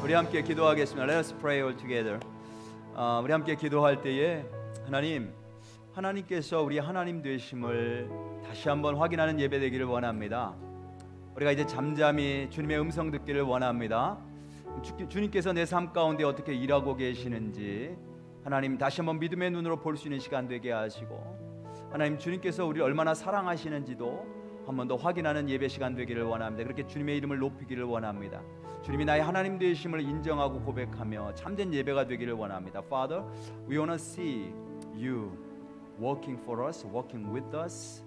우리 함께 기도하겠습니다. Let us pray all together. 우리 함께 기도할 때에 하나님께서 우리 하나님 되심을 다시 한번 확인하는 예배 되기를 원합니다. 우리가 이제 잠잠히 주님의 음성 듣기를 원합니다. 주님께서 내 삶 가운데 어떻게 일하고 계시는지 하나님 다시 한번 믿음의 눈으로 볼 수 있는 시간 되게 하시고, 하나님 주님께서 우리를 얼마나 사랑하시는지도 한 번 더 확인하는 예배 시간 되기를 원합니다. 그렇게 주님의 이름을 높이기를 원합니다. 주님이 나의 하나님 되심을 인정하고 고백하며 참된 예배가 되기를 원합니다. Father, we want to see you working for us, working with us.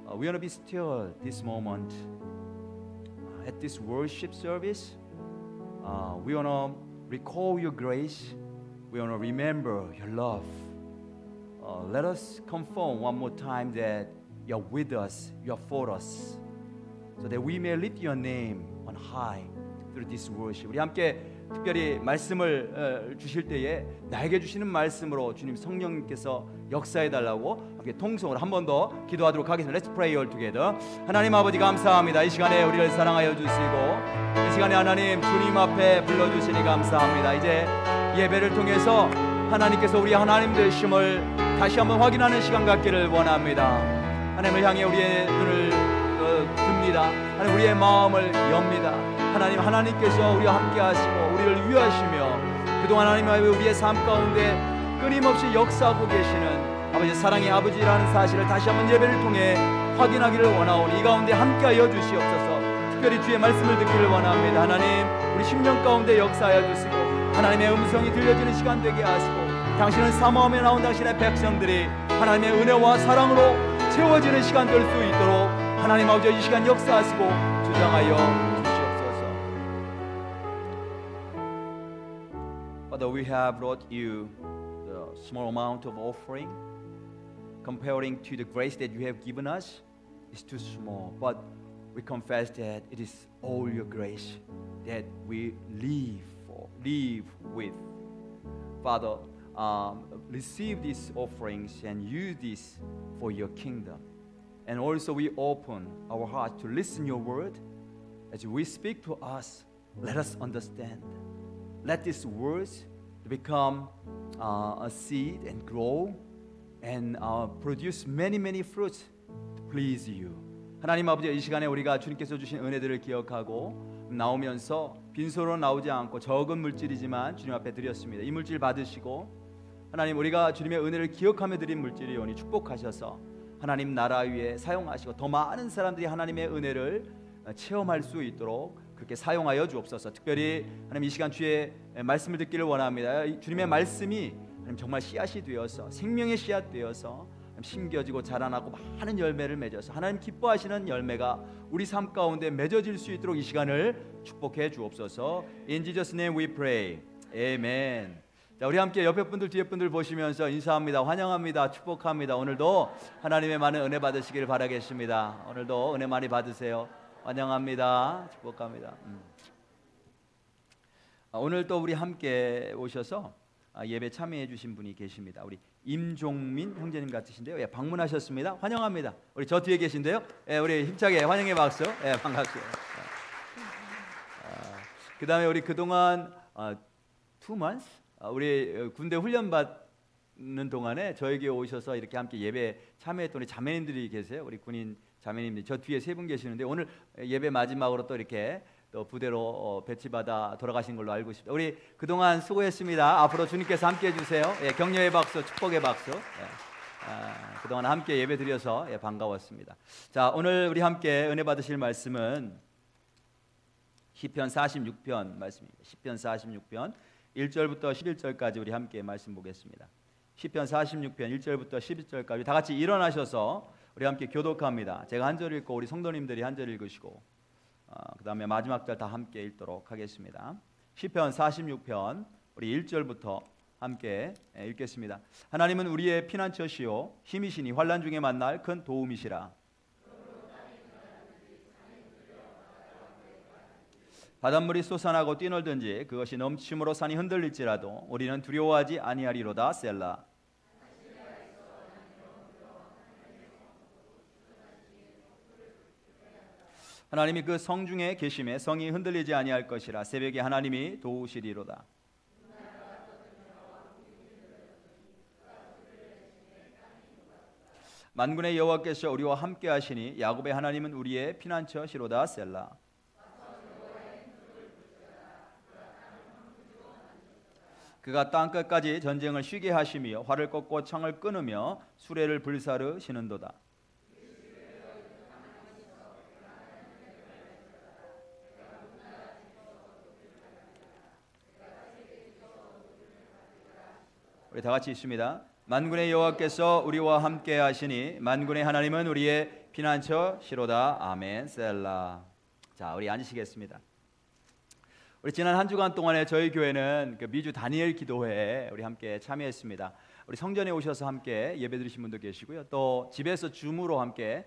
We want to be still this moment. At this worship service, we want to recall your grace. We want to remember your love. Let us confirm one more time that you are with us, you are for us, so that we may lift your name on high through this worship. 우리 함께 특별히 말씀을 주실 때에 나에게 주시는 말씀으로 주님 성령님께서 역사해 달라고 함께 통성으로 한 번 더 기도하도록 하겠습니다. Let's pray all together. 하나님 아버지 감사합니다. 이 시간에 우리를 사랑하여 주시고 이 시간에 하나님 주님 앞에 불러주시니 감사합니다. 이제 예배를 통해서 하나님께서 우리 하나님 되심을 다시 한번 확인하는 시간 갖기를 원합니다. 하나님을 향해 우리의 눈을 듭니다. 하나님 우리의 마음을 엽니다. 하나님께서 우리와 함께 하시고 우리를 위하시며 그동안 하나님 우리의 삶 가운데 끊임없이 역사하고 계시는 아버지 사랑의 아버지라는 사실을 다시 한번 예배를 통해 확인하기를 원하오니 이 가운데 함께하여 주시옵소서. 특별히 주의 말씀을 듣기를 원합니다. 하나님 우리 심령 가운데 역사하여 주시고 하나님의 음성이 들려지는 시간 되게 하시고 당신을 사모하며 나온 당신의 백성들이 하나님의 은혜와 사랑으로 채워지는 시간 될 수 있도록 하나님 아버지 이 시간 역사하시고 주장하여 주시옵소서. Father, we have brought you the small amount of offering. Comparing to the grace that you have given us, is too small. But we confess that it is all your grace that we live with. Father, receive these offerings and use this for your kingdom. And also we open our heart to listen your word. As we speak to us, let us understand. Let these words become a seed and grow and produce many fruits to please you. 하나님 아버지 이 시간에 우리가 주님께서 주신 은혜들을 기억하고 나오면서 빈손으로 나오지 않고 적은 물질이지만 주님 앞에 드렸습니다. 이 물질 받으시고 하나님 우리가 주님의 은혜를 기억하며 드린 물질이오니 축복하셔서 하나님 나라 위에 사용하시고 더 많은 사람들이 하나님의 은혜를 체험할 수 있도록 그렇게 사용하여 주옵소서. 특별히 하나님 이 시간 주의 말씀을 듣기를 원합니다. 주님의 말씀이 하나님 정말 씨앗이 되어서 생명의 씨앗 되어서 심겨지고 자라나고 많은 열매를 맺어서 하나님 기뻐하시는 열매가 우리 삶 가운데 맺어질 수 있도록 이 시간을 축복해 주옵소서. In Jesus' name we pray. Amen. 자, 우리 함께 옆에 분들 뒤에 분들 보시면서 인사합니다. 환영합니다. 축복합니다. 오늘도 하나님의 많은 은혜 받으시길 바라겠습니다. 오늘도 은혜 많이 받으세요. 환영합니다. 축복합니다. 오늘 또 우리 함께 오셔서 예배 참여해 주신 분이 계십니다. 우리 임종민 형제님 같으신데요. 예, 방문하셨습니다. 환영합니다. 우리 저 뒤에 계신데요. 예, 우리 힘차게 환영의 박수. 예, 반갑습니다. 그 다음에 우리 그동안 2 months 우리 군대 훈련 받는 동안에 저에게 오셔서 이렇게 함께 예배 참여했던 우리 자매님들이 계세요. 우리 군인 자매님들 저 뒤에 3분 계시는데 오늘 예배 마지막으로 또 이렇게 또 부대로 배치받아 돌아가신 걸로 알고 있습니다. 우리 그동안 수고했습니다. 앞으로 주님께서 함께 해주세요. 예, 격려의 박수, 축복의 박수. 예, 그동안 함께 예배 드려서 예, 반가웠습니다. 자, 오늘 우리 함께 은혜 받으실 말씀은 시편 46편 말씀입니다. 시편 46편 1절부터 11절까지 우리 함께 말씀 보겠습니다. 시편 46편 1절부터 11절까지 다 같이 일어나셔서 우리 함께 교독합니다. 제가 한 절 읽고 우리 성도님들이 한 절 읽으시고 그 다음에 마지막 절 다 함께 읽도록 하겠습니다. 시편 46편 우리 1절부터 함께 읽겠습니다. 하나님은 우리의 피난처시요 힘이시니 환난 중에 만날 큰 도움이시라. 바닷물이 솟아나고 뛰놀든지 그것이 넘침으로 산이 흔들릴지라도 우리는 두려워하지 아니하리로다. 셀라. 하나님이 그 성중에 계심에 성이 흔들리지 아니할 것이라. 새벽에 하나님이 도우시리로다. 만군의 여호와께서 우리와 함께 하시니 야곱의 하나님은 우리의 피난처시로다. 셀라. 그가 땅끝까지 전쟁을 쉬게 하시며 활을 꺾고 창을 끊으며 수레를 불사르시는도다. 우리 다 같이 있습니다. 만군의 여호와께서 우리와 함께 하시니 만군의 하나님은 우리의 피난처시로다. 아멘. 셀라. 자, 우리 앉으시겠습니다. 우리 지난 한 주간 동안에 저희 교회는 그 미주 다니엘 기도회에 우리 함께 참여했습니다. 우리 성전에 오셔서 함께 예배드리신 분도 계시고요. 또 집에서 줌으로 함께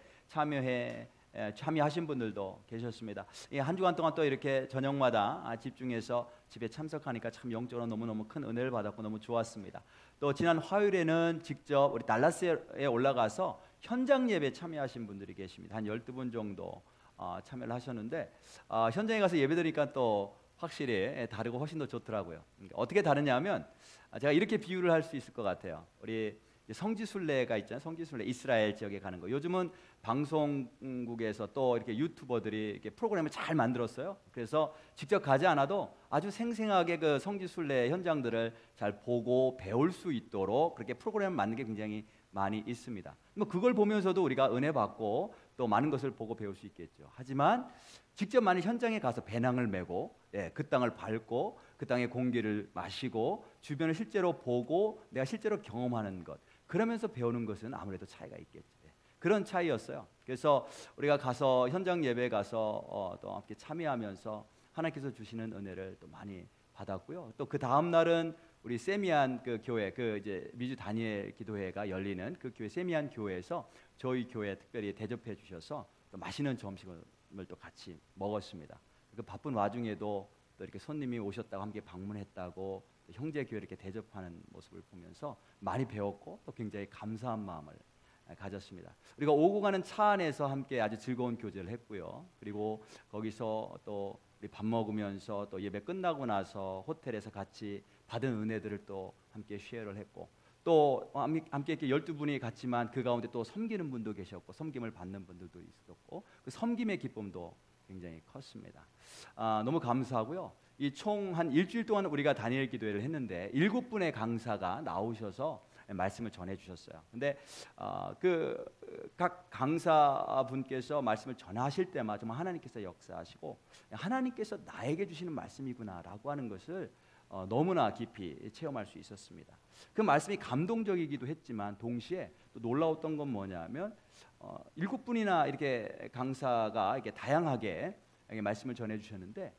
참여하신 분들도 계셨습니다. 한 주간 동안 또 이렇게 저녁마다 집중해서 집에 참석하니까 참 영적으로 너무너무 큰 은혜를 받았고 너무 좋았습니다. 또 지난 화요일에는 직접 우리 달라스에 올라가서 현장 예배 참여하신 분들이 계십니다. 한 12분 정도 참여를 하셨는데 현장에 가서 예배드리니까 또 확실히 다르고 훨씬 더 좋더라고요. 어떻게 다르냐면 제가 이렇게 비유를 할 수 있을 것 같아요. 우리 성지순례가 있잖아요. 성지순례 이스라엘 지역에 가는 거. 요즘은 방송국에서 또 이렇게 유튜버들이 이렇게 프로그램을 잘 만들었어요. 그래서 직접 가지 않아도 아주 생생하게 그 성지순례 현장들을 잘 보고 배울 수 있도록 그렇게 프로그램을 만든 게 굉장히 많이 있습니다. 뭐 그걸 보면서도 우리가 은혜 받고 또 많은 것을 보고 배울 수 있겠죠. 하지만 직접 많이 현장에 가서 배낭을 메고 그 땅을 밟고 그 땅의 공기를 마시고 주변을 실제로 보고 내가 실제로 경험하는 것, 그러면서 배우는 것은 아무래도 차이가 있겠죠. 그런 차이였어요. 그래서 우리가 가서 현장 예배 가서 또 함께 참여하면서 하나님께서 주시는 은혜를 또 많이 받았고요. 또 그 다음 날은 우리 세미안 그 교회, 그 이제 미주 다니엘 기도회가 열리는 그 교회 세미안 교회에서 저희 교회 특별히 대접해 주셔서 또 맛있는 점심을 또 같이 먹었습니다. 그 바쁜 와중에도 또 이렇게 손님이 오셨다고 함께 방문했다고 형제 교회 이렇게 대접하는 모습을 보면서 많이 배웠고 또 굉장히 감사한 마음을 가졌습니다. 우리가 오고 가는 차 안에서 함께 아주 즐거운 교제를 했고요. 그리고 거기서 또 우리 밥 먹으면서 또 예배 끝나고 나서 호텔에서 같이 받은 은혜들을 또 함께 쉐어를 했고 또 함께 이렇게 12분이 갔지만 그 가운데 또 섬기는 분도 계셨고 섬김을 받는 분들도 있었고 그 섬김의 기쁨도 굉장히 컸습니다. 너무 감사하고요. 이 총 한 일주일 동안 우리가 다니엘 기도회를 했는데 7분의 강사가 나오셔서 말씀을 전해 주셨어요. 근데 그 각 강사분께서 말씀을 전하실 때마다 정말 하나님께서 역사하시고 하나님께서 나에게 주시는 말씀이구나라고 하는 것을 너무나 깊이 체험할 수 있었습니다. 그 말씀이 감동적이기도 했지만 동시에 또 놀라웠던 건 뭐냐면 7분이나 이렇게 강사가 이렇게 다양하게 말씀을 전해 주셨는데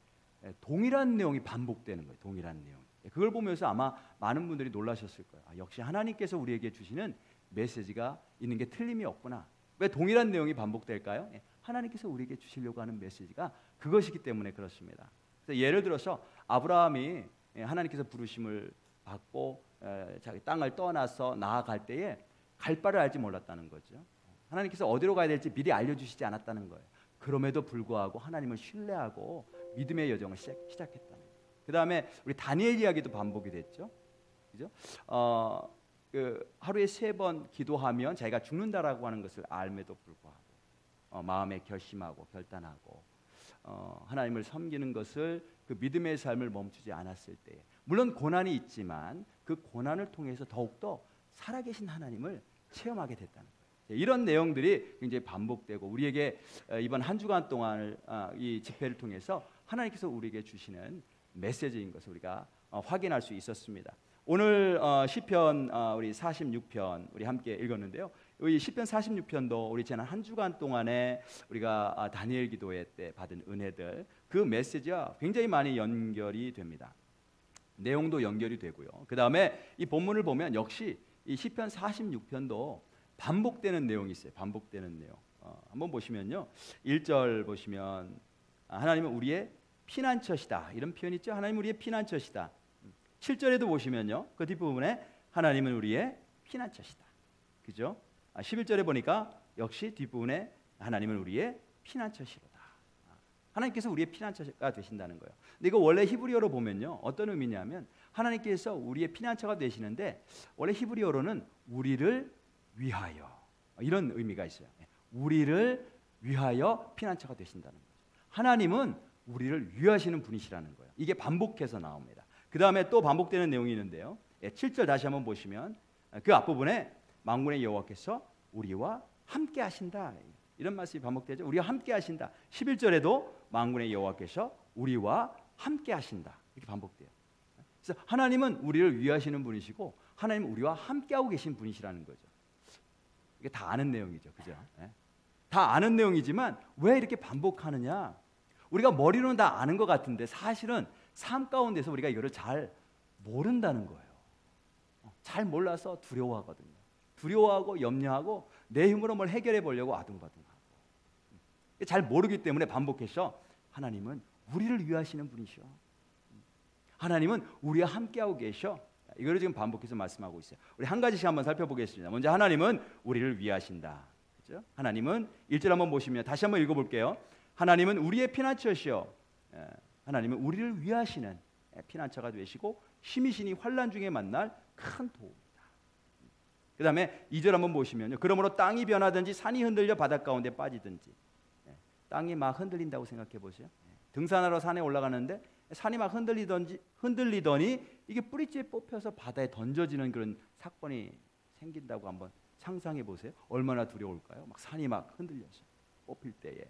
동일한 내용이 반복되는 거예요. 동일한 내용. 그걸 보면서 아마 많은 분들이 놀라셨을 거예요. 역시 하나님께서 우리에게 주시는 메시지가 있는 게 틀림이 없구나. 왜 동일한 내용이 반복될까요? 하나님께서 우리에게 주시려고 하는 메시지가 그것이기 때문에 그렇습니다. 그래서 예를 들어서 아브라함이 하나님께서 부르심을 받고 자기 땅을 떠나서 나아갈 때에 갈 바를 알지 몰랐다는 거죠. 하나님께서 어디로 가야 될지 미리 알려주시지 않았다는 거예요. 그럼에도 불구하고 하나님을 신뢰하고 믿음의 여정을 시작했다는 거예요. 그 다음에 우리 다니엘 이야기도 반복이 됐죠. 그죠? 그 하루에 3번 기도하면 자기가 죽는다라고 하는 것을 알매도 불구하고 마음에 결심하고 결단하고 하나님을 섬기는 것을 그 믿음의 삶을 멈추지 않았을 때 물론 고난이 있지만 그 고난을 통해서 더욱더 살아계신 하나님을 체험하게 됐다는 거예요. 이런 내용들이 굉장히 반복되고 우리에게 이번 한 주간 동안을 이 집회를 통해서 하나님께서 우리에게 주시는 메시지인 것을 우리가 확인할 수 있었습니다. 오늘 시편 우리 46편 우리 함께 읽었는데요. 이 시편 46편도 우리 지난 한 주간 동안에 우리가 다니엘 기도회 때 받은 은혜들 그 메시지와 굉장히 많이 연결이 됩니다. 내용도 연결이 되고요. 그 다음에 이 본문을 보면 역시 이 시편 46편도 반복되는 내용이 있어요. 반복되는 내용. 한번 보시면요. 1절 보시면 하나님은 우리의 피난처시다. 이런 표현이 있죠. 하나님은 우리의 피난처시다. 7절에도 보시면요. 그 뒷부분에 하나님은 우리의 피난처시다. 그죠? 11절에 보니까 역시 뒷부분에 하나님은 우리의 피난처시로다. 하나님께서 우리의 피난처가 되신다는 거예요. 근데 이거 원래 히브리어로 보면요, 어떤 의미냐면 하나님께서 우리의 피난처가 되시는데, 원래 히브리어로는 우리를 위하여, 이런 의미가 있어요. 우리를 위하여 피난처가 되신다는 거죠. 하나님은 우리를 위하시는 분이시라는 거예요. 이게 반복해서 나옵니다. 그 다음에 또 반복되는 내용이 있는데요, 7절 다시 한번 보시면 그 앞부분에 만군의 여호와께서 우리와 함께 하신다, 이런 말씀이 반복되죠. 우리와 함께 하신다. 11절에도 만군의 여호와께서 우리와 함께 하신다, 이렇게 반복돼요. 그래서 하나님은 우리를 위하시는 분이시고 하나님은 우리와 함께하고 계신 분이시라는 거죠. 이게 다 아는 내용이죠, 그죠? 다 아는 내용이지만 왜 이렇게 반복하느냐? 우리가 머리로는 다 아는 것 같은데 사실은 삶 가운데서 우리가 이거를 잘 모른다는 거예요. 잘 몰라서 두려워하거든요. 두려워하고 염려하고 내 힘으로 뭘 해결해 보려고 아둥바둥하고, 잘 모르기 때문에 반복해서 하나님은 우리를 위하시는 분이셔, 하나님은 우리와 함께하고 계셔, 이거를 지금 반복해서 말씀하고 있어요. 우리 한 가지씩 한번 살펴보겠습니다. 먼저 하나님은 우리를 위하신다. 그렇죠? 하나님은 1절 한번 보시면 다시 한번 읽어볼게요. 하나님은 우리의 피난처시여, 하나님은 우리를 위하시는 피난처가 되시고 힘이시니 환난 중에 만날 큰 도움이다. 그 다음에 2절 한번 보시면요, 그러므로 땅이 변하든지 산이 흔들려 바닷 가운데 빠지든지, 땅이 막 흔들린다고 생각해 보세요. 등산하러 산에 올라가는데 산이 막 흔들리더니 이게 뿌리째 뽑혀서 바다에 던져지는 그런 사건이 생긴다고 한번 상상해 보세요. 얼마나 두려울까요? 막 산이 막 흔들려서 뽑힐 때에.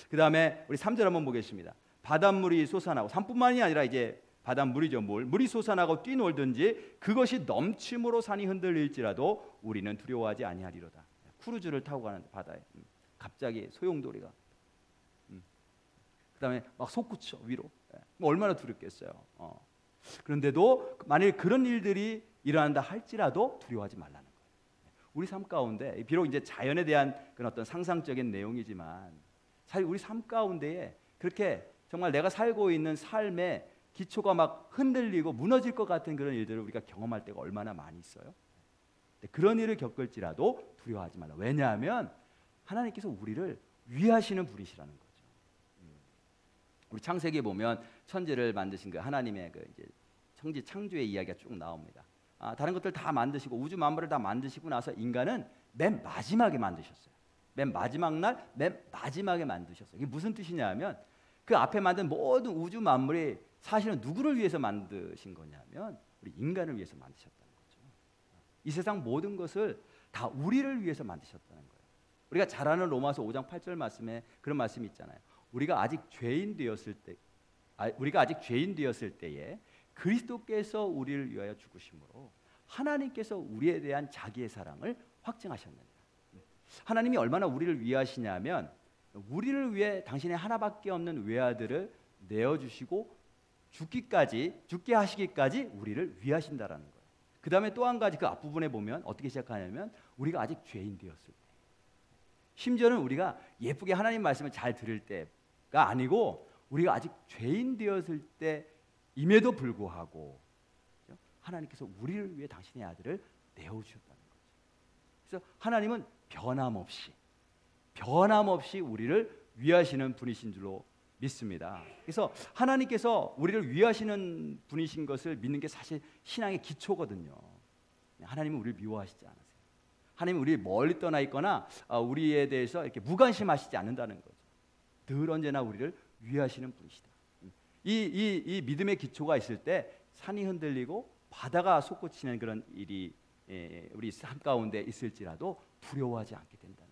그 다음에 우리 3절 한번 보겠습니다. 바닷물이 솟아나고, 산뿐만이 아니라 이제 바닷물이죠, 물이 솟아나고 뛰놀든지 그것이 넘침으로 산이 흔들릴지라도 우리는 두려워하지 아니하리로다. 크루즈를 타고 가는 바다에 갑자기 소용돌이가, 그다음에 막 솟구쳐 위로, 얼마나 두렵겠어요. 그런데도 만일 그런 일들이 일어난다 할지라도 두려워하지 말라는 거예요. 우리 삶 가운데 비록 이제 자연에 대한 그런 어떤 상상적인 내용이지만 사실 우리 삶 가운데에 그렇게 정말 내가 살고 있는 삶의 기초가 막 흔들리고 무너질 것 같은 그런 일들을 우리가 경험할 때가 얼마나 많이 있어요. 그런 일을 겪을지라도 두려워하지 말라. 왜냐하면 하나님께서 우리를 위하시는 분이시라는 거죠. 우리 창세기에 보면 천지를 만드신 그 하나님의 그 이제 천지 창조의 이야기가 쭉 나옵니다. 다른 것들 다 만드시고 우주 만물을 다 만드시고 나서 인간은 맨 마지막에 만드셨어요. 맨 마지막 날, 맨 마지막에 만드셨어요. 이게 무슨 뜻이냐면 그 앞에 만든 모든 우주 만물이 사실은 누구를 위해서 만드신 거냐면 우리 인간을 위해서 만드셨다는 거죠. 이 세상 모든 것을 다 우리를 위해서 만드셨다는 거예요. 우리가 잘 아는 로마서 5장 8절 말씀에 그런 말씀이 있잖아요. 우리가 아직 죄인 되었을 때에 그리스도께서 우리를 위하여 죽으심으로 하나님께서 우리에 대한 자기의 사랑을 확증하셨느니라. 하나님이 얼마나 우리를 위하시냐면 우리를 위해 당신의 하나밖에 없는 외아들을 내어주시고 죽게 하시기까지 우리를 위하신다라는 거예요. 그 다음에 또 한 가지 그 앞부분에 보면 어떻게 시작하냐면 우리가 아직 죄인 되었을 때, 심지어는 우리가 예쁘게 하나님 말씀을 잘 들을 때가 아니고 우리가 아직 죄인 되었을 때임에도 불구하고 하나님께서 우리를 위해 당신의 아들을 내어주셨다는 거죠. 그래서 하나님은 변함없이 우리를 위하시는 분이신 줄로 믿습니다. 그래서 하나님께서 우리를 위하시는 분이신 것을 믿는 게 사실 신앙의 기초거든요. 하나님은 우리를 미워하시지 않으세요. 하나님은 우리 멀리 떠나 있거나 우리에 대해서 이렇게 무관심하시지 않는다는 거죠. 늘 언제나 우리를 위하시는 분이시다. 이 믿음의 기초가 있을 때 산이 흔들리고 바다가 솟구치는 그런 일이 우리 삶 가운데 있을지라도 두려워하지 않게 된다는 거예요.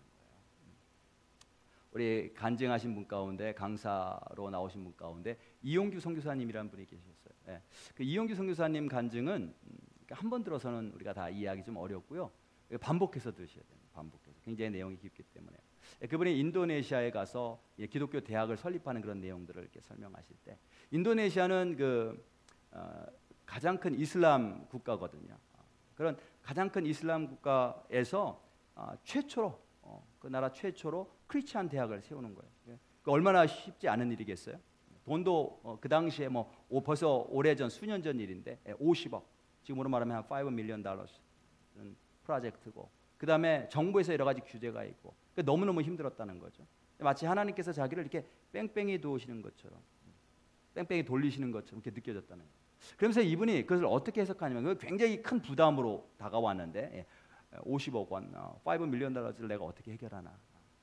우리 간증하신 분 가운데 강사로 나오신 분 가운데 이용규 선교사님이라는 분이 계셨어요. 그 이용규 선교사님 간증은 한 번 들어서는 우리가 다 이해하기 좀 어렵고요. 반복해서 들으셔야 돼요. 반복해서. 굉장히 내용이 깊기 때문에. 그분이 인도네시아에 가서 기독교 대학을 설립하는 그런 내용들을 이렇게 설명하실 때, 인도네시아는 가장 큰 이슬람 국가거든요. 그런 가장 큰 이슬람 국가에서 최초로 그 나라 최초로 크리스찬 대학을 세우는 거예요. 얼마나 쉽지 않은 일이겠어요? 돈도 그 당시에 벌써 오래전 수년 전 일인데 50억, 지금으로 말하면 한 $5 million 프로젝트고, 그 다음에 정부에서 여러 가지 규제가 있고 너무너무 힘들었다는 거죠. 마치 하나님께서 자기를 이렇게 뺑뺑이 도시는 것처럼, 뺑뺑이 돌리시는 것처럼 이렇게 느껴졌다는 거예요. 그러면서 이분이 그것을 어떻게 해석하냐면 굉장히 큰 부담으로 다가왔는데 50억 원, 5 밀리언 달러를 내가 어떻게 해결하나,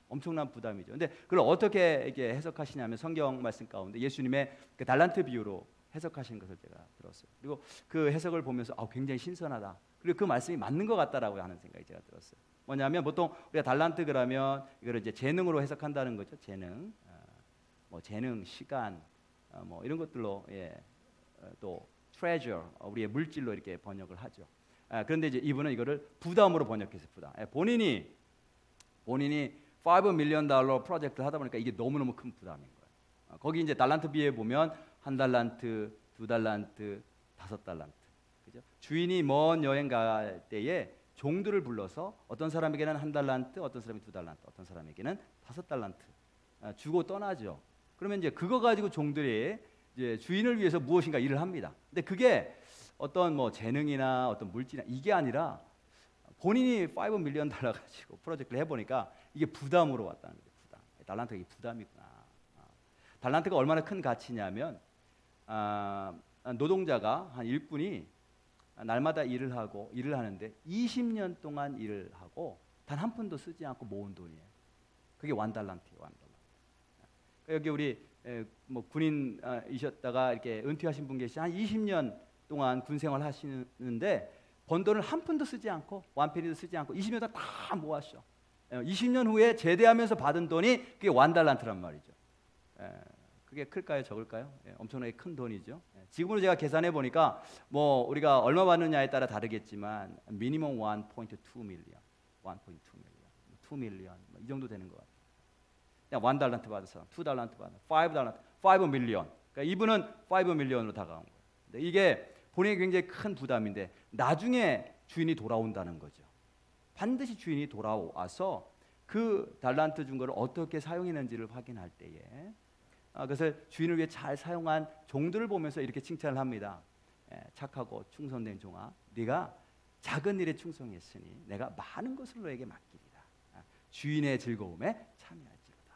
엄청난 부담이죠. 근데 그걸 어떻게 이렇게 해석하시냐면 성경 말씀 가운데 예수님의 그 달란트 비유로 해석하시는 것을 제가 들었어요. 그리고 그 해석을 보면서 굉장히 신선하다. 그리고 그 말씀이 맞는 것 같다라고 하는 생각이 제가 들었어요. 뭐냐면 보통 우리가 달란트 그러면 이걸 이제 재능으로 해석한다는 거죠. 재능, 뭐 재능, 시간, 뭐 이런 것들로 또 treasure, 우리의 물질로 이렇게 번역을 하죠. 그런데 이제 이분은 이거를 부담으로 번역해서 부담. 본인이 5 밀리언 달러 프로젝트를 하다 보니까 이게 너무너무 큰 부담인 거예요. 거기 이제 달란트 비에 보면 1달란트, 2달란트, 5달란트. 그죠? 주인이 먼 여행 갈 때에 종들을 불러서 어떤 사람에게는 1달란트, 어떤 사람이 2달란트, 어떤 사람에게는 5달란트 주고 떠나죠. 그러면 이제 그거 가지고 종들이 이제 주인을 위해서 무엇인가 일을 합니다. 근데 그게 어떤 뭐 재능이나 어떤 물질이나 이게 아니라 본인이 5 밀리언 달러 가지고 프로젝트를 해보니까 이게 부담으로 왔다는 거예요. 부담. 달란트가 이게 부담이구나. 달란트가 얼마나 큰 가치냐면 노동자가 한 일꾼이 날마다 일을 하는데 20년 동안 일을 하고 단 한 푼도 쓰지 않고 모은 돈이에요. 그게 1달란트예요. 1달란트. 여기 우리 뭐 군인이셨다가 이렇게 은퇴하신 분 계시 한 20년 동안 군 생활 하시는데 번 돈을 한 푼도 쓰지 않고 원페니도 쓰지 않고 20년 동안 다 모았죠. 20년 후에 제대하면서 받은 돈이 그게 1달란트란 말이죠. 그게 클까요, 적을까요? 엄청나게 큰 돈이죠. 지금으로 제가 계산해 보니까 뭐 우리가 얼마 받느냐에 따라 다르겠지만 미니멈 1.2 밀리언, 2 밀리언 이 정도 되는 것 같아요. 1달란트 받은 사람, 2달란트 받은 사람, 5 밀리언. 그러니까 이분은 5 밀리언으로 다가온 거예요. 근데 이게 본인이 굉장히 큰 부담인데 나중에 주인이 돌아온다는 거죠. 반드시 주인이 돌아와서 그 달란트 준 거를 어떻게 사용했는지를 확인할 때에 그것을 주인을 위해 잘 사용한 종들을 보면서 이렇게 칭찬을 합니다. 착하고 충성된 종아, 네가 작은 일에 충성했으니 내가 많은 것을 너에게 맡기리라. 주인의 즐거움에 참여할지로다.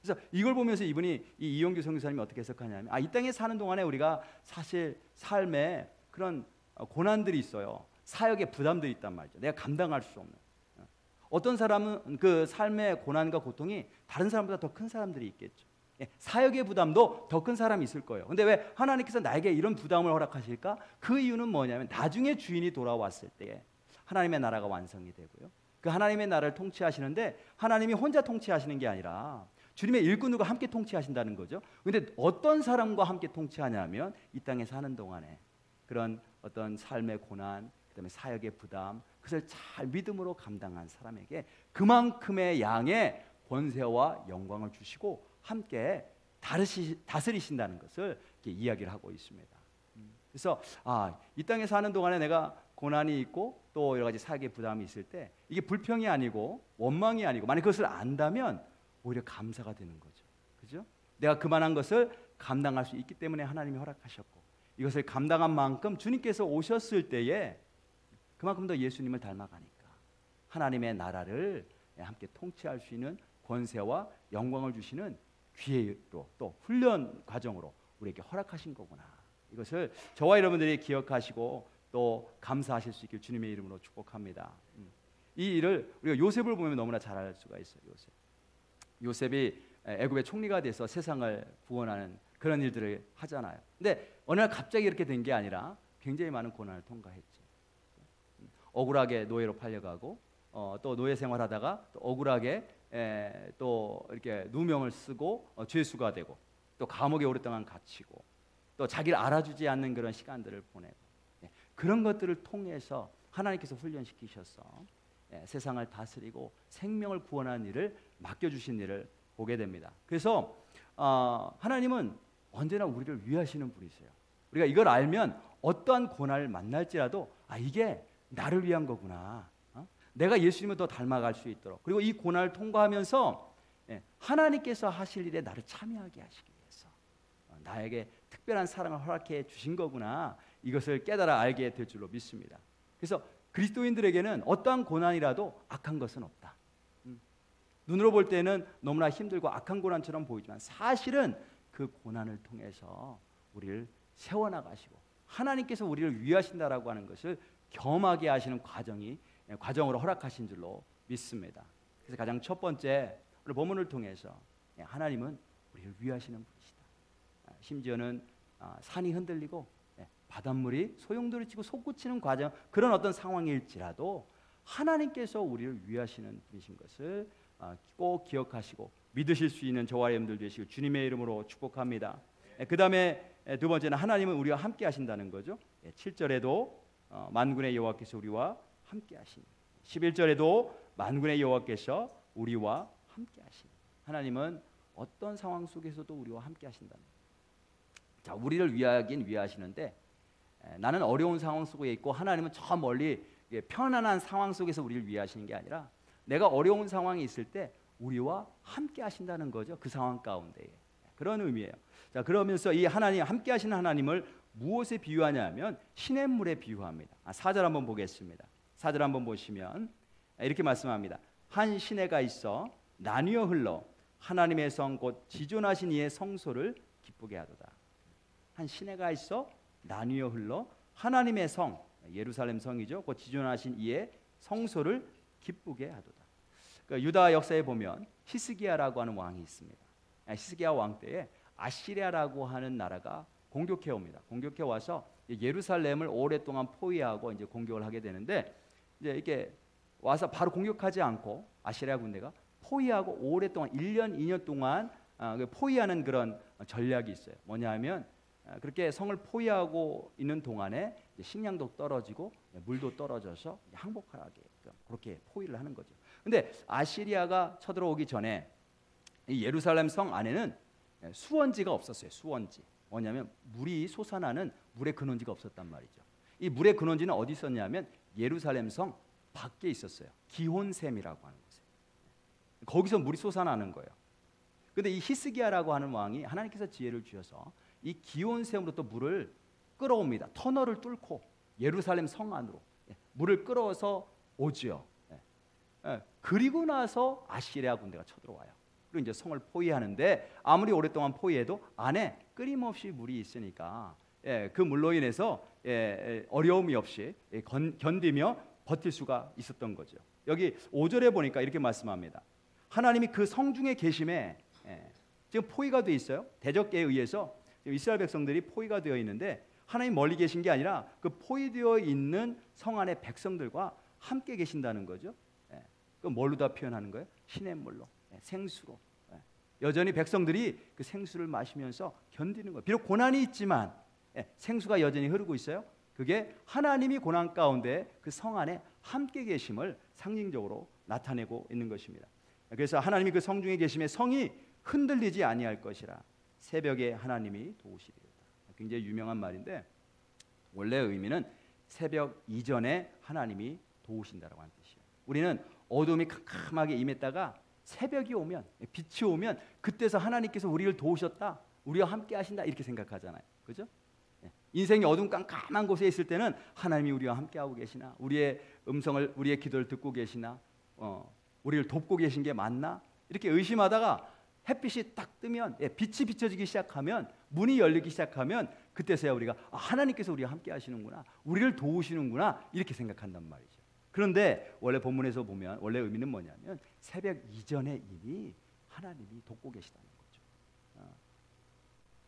그래서 이걸 보면서 이분이 이 이용규 선교사님이 어떻게 해석하냐면 이 땅에 사는 동안에 우리가 사실 삶에 그런 고난들이 있어요. 사역의 부담들이 있단 말이죠. 내가 감당할 수 없는. 어떤 사람은 그 삶의 고난과 고통이 다른 사람보다 더 큰 사람들이 있겠죠. 사역의 부담도 더 큰 사람이 있을 거예요. 근데 왜 하나님께서 나에게 이런 부담을 허락하실까? 그 이유는 뭐냐면 나중에 주인이 돌아왔을 때 하나님의 나라가 완성이 되고요. 그 하나님의 나라를 통치하시는데 하나님이 혼자 통치하시는 게 아니라 주님의 일꾼들과 함께 통치하신다는 거죠. 근데 어떤 사람과 함께 통치하냐면 이 땅에 사는 동안에 그런 어떤 삶의 고난, 그다음에 사역의 부담, 그것을 잘 믿음으로 감당한 사람에게 그만큼의 양의 권세와 영광을 주시고 함께 다스리신다는 것을 이렇게 이야기를 하고 있습니다. 그래서 이 땅에 사는 동안에 내가 고난이 있고 또 여러 가지 사역의 부담이 있을 때 이게 불평이 아니고 원망이 아니고 만약 그것을 안다면 오히려 감사가 되는 거죠. 그죠? 내가 그만한 것을 감당할 수 있기 때문에 하나님이 허락하셨고 이것을 감당한 만큼 주님께서 오셨을 때에 그만큼 더 예수님을 닮아가니까 하나님의 나라를 함께 통치할 수 있는 권세와 영광을 주시는 기회로 또 훈련 과정으로 우리에게 허락하신 거구나. 이것을 저와 여러분들이 기억하시고 또 감사하실 수 있길 주님의 이름으로 축복합니다. 이 일을 우리가 요셉을 보면 너무나 잘 알 수가 있어요. 요셉이 애굽의 총리가 돼서 세상을 구원하는 그런 일들을 하잖아요. 근데 어느 날 갑자기 이렇게 된 게 아니라 굉장히 많은 고난을 통과했죠. 억울하게 노예로 팔려가고 또 노예 생활하다가 또 억울하게 또 이렇게 누명을 쓰고 죄수가 되고 또 감옥에 오랫동안 갇히고 또 자기를 알아주지 않는 그런 시간들을 보내고 그런 것들을 통해서 하나님께서 훈련시키셔서 세상을 다스리고 생명을 구원하는 일을 맡겨주신 일을 보게 됩니다. 그래서 하나님은 언제나 우리를 위하시는 분이세요. 우리가 이걸 알면 어떠한 고난을 만날지라도 이게 나를 위한 거구나. 내가 예수님을 더 닮아갈 수 있도록 그리고 이 고난을 통과하면서 하나님께서 하실 일에 나를 참여하게 하시기 위해서 나에게 특별한 사랑을 허락해 주신 거구나. 이것을 깨달아 알게 될 줄로 믿습니다. 그래서 그리스도인들에게는 어떠한 고난이라도 악한 것은 없다. 눈으로 볼 때는 너무나 힘들고 악한 고난처럼 보이지만 사실은 그 고난을 통해서 우리를 세워나가시고 하나님께서 우리를 위하신다라고 하는 것을 경험하게 하시는 과정으로 허락하신 줄로 믿습니다. 그래서 가장 첫 번째 오늘 본문을 통해서 하나님은 우리를 위하시는 분이시다. 심지어는 산이 흔들리고 바닷물이 소용돌이 치고 솟구치는 과정, 그런 어떤 상황일지라도 하나님께서 우리를 위하시는 분이신 것을 꼭 기억하시고 믿으실 수 있는 저와 여러분들 되시고 주님의 이름으로 축복합니다. 그 다음에 두 번째는 하나님은 우리와 함께 하신다는 거죠. 7절에도 만군의 여호와께서 우리와 함께 하시니, 11절에도 만군의 여호와께서 우리와 함께 하시니, 하나님은 어떤 상황 속에서도 우리와 함께 하신다는 거예요. 자, 우리를 위하긴 위하시는데 나는 어려운 상황 속에 있고 하나님은 저 멀리 편안한 상황 속에서 우리를 위하시는 게 아니라 내가 어려운 상황이 있을 때 우리와 함께 하신다는 거죠. 그 상황 가운데에. 그런 의미예요. 자, 그러면서 이 하나님, 함께 하시는 하나님을 무엇에 비유하냐면 시냇물에 비유합니다. 4절 한번 보겠습니다. 4절 한번 보시면 이렇게 말씀합니다. 한 시내가 있어 나뉘어 흘러 하나님의 성 곧 지존하신 이의 성소를 기쁘게 하도다. 한 시내가 있어 나뉘어 흘러 하나님의 성, 예루살렘 성이죠, 곧 지존하신 이의 성소를 기쁘게 하도다. 그러니까 유다 역사에 보면 히스기야라고 하는 왕이 있습니다. 히스기야 왕 때에 아시리아라고 하는 나라가 공격해 옵니다. 공격해 와서 예루살렘을 오랫동안 포위하고 이제 공격을 하게 되는데, 이제 이렇게 와서 바로 공격하지 않고 아시리아 군대가 포위하고 오랫동안 1년, 2년 동안 포위하는 그런 전략이 있어요. 뭐냐하면 그렇게 성을 포위하고 있는 동안에 식량도 떨어지고 물도 떨어져서 항복하게 그렇게 포위를 하는 거죠. 근데 아시리아가 쳐들어오기 전에 이 예루살렘 성 안에는 수원지가 없었어요. 수원지. 뭐냐면 물이 솟아나는 물의 근원지가 없었단 말이죠. 이 물의 근원지는 어디 있었냐면 예루살렘 성 밖에 있었어요. 기혼샘이라고 하는 곳에. 거기서 물이 솟아나는 거예요. 근데 이 히스기야라고 하는 왕이 하나님께서 지혜를 주셔서 이 기온샘으로 또 물을 끌어옵니다. 터널을 뚫고 예루살렘 성 안으로 물을 끌어서 오지요. 그리고 나서 아시리아 군대가 쳐들어와요. 그리고 이제 성을 포위하는데 아무리 오랫동안 포위해도 안에 끊임없이 물이 있으니까 그 물로 인해서 어려움이 없이 견디며 버틸 수가 있었던 거죠. 여기 5절에 보니까 이렇게 말씀합니다. 하나님이 그 성중에 계심에 지금 포위가 되어 있어요. 대적계에 의해서 지금 이스라엘 백성들이 포위가 되어 있는데 하나님 멀리 계신 게 아니라 그 포위되어 있는 성 안의 백성들과 함께 계신다는 거죠. 그 뭘로 다 표현하는 거예요? 시냇물로, 생수로. 여전히 백성들이 그 생수를 마시면서 견디는 거예요. 비록 고난이 있지만 생수가 여전히 흐르고 있어요. 그게 하나님이 고난 가운데 그 성 안에 함께 계심을 상징적으로 나타내고 있는 것입니다. 그래서 하나님이 그 성중에 계심에 성이 흔들리지 아니할 것이라 새벽에 하나님이 도우시리로다. 굉장히 유명한 말인데 원래 의미는 새벽 이전에 하나님이 도우신다라고 하는 뜻이에요. 우리는 어둠이 캄캄하게 임했다가 새벽이 오면, 빛이 오면 그때서 하나님께서 우리를 도우셨다, 우리와 함께 하신다 이렇게 생각하잖아요. 그죠? 인생이 어둠 깜깜한 곳에 있을 때는 하나님이 우리와 함께하고 계시나, 우리의 음성을, 우리의 기도를 듣고 계시나, 우리를 돕고 계신 게 맞나 이렇게 의심하다가 햇빛이 딱 뜨면, 빛이 비춰지기 시작하면, 문이 열리기 시작하면 그때서야 우리가 하나님께서 우리와 함께 하시는구나, 우리를 도우시는구나 이렇게 생각한단 말이죠. 그런데 원래 본문에서 보면 원래 의미는 뭐냐면 새벽 이전에 이미 하나님이 돕고 계시다는 거죠.